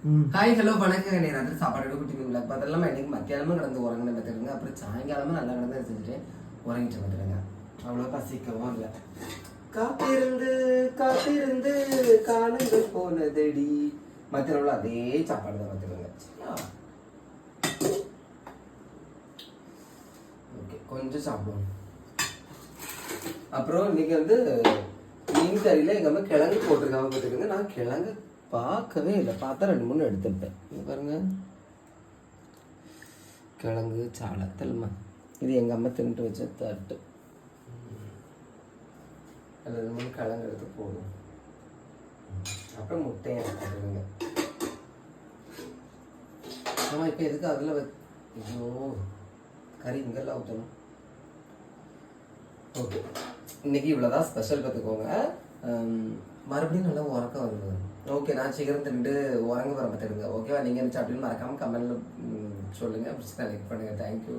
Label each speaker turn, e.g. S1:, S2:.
S1: Hi hello வணக்கம். நீ ராத்திரி சாப்பாடு குட்டிங்களா பார்த்தெல்லாம் இன்னைக்கு மத்தியானமும் நடந்து உறங்கின பார்த்துருங்க. அப்புறம் சாயங்காலமும் நல்லா நடந்து செஞ்சுட்டு உறங்கிட்டு பார்த்துருங்க. அவ்வளோ பசிக்கவும் இல்லை. காத்திருந்து காத்திருந்து காலங்கள் போனதடி. மத்தியானம் அதே சாப்பாடு தான் பார்த்துருங்க. ஓகே, கொஞ்சம் சாப்பிடுவோம். அப்புறம் இன்னைக்கு மீன் கறியில எங்க அம்மா கிழங்கு போட்டிருக்காங்க பார்த்துருங்க. நான் கிழங்கு பார்க்கவே இல்லை, பார்த்தா 2-3 எடுத்துருப்பேன். பாருங்க, கிழங்கு சாலத்தல்மா. இது எங்க அம்மா தின்ட்டு வச்ச தட்டு. அதில் 2-3 கிழங்கு எடுத்து போடுவோம். அப்புறம் முட்டையை போட்டுருங்க. ஆமாம், இப்போ எதுக்கு அதில் ஐயோ கறி இங்கெல்லாம் ஊற்றணும். ஓகே, இன்னைக்கு இவ்வளோதான் ஸ்பெஷல் பார்த்துக்கோங்க. மறுபடியும் நல்லா உறக்கம் வருது. ஓகே, நான் சீக்கிரம் திண்டு உறங்க வர பார்த்துடுங்க. ஓகேவா? நீங்கள் இருந்துச்சு அப்படின்னு மறக்காமல் கமெண்ட்ல சொல்லுங்கள். லைக் பண்ணுங்கள். தேங்க்யூ.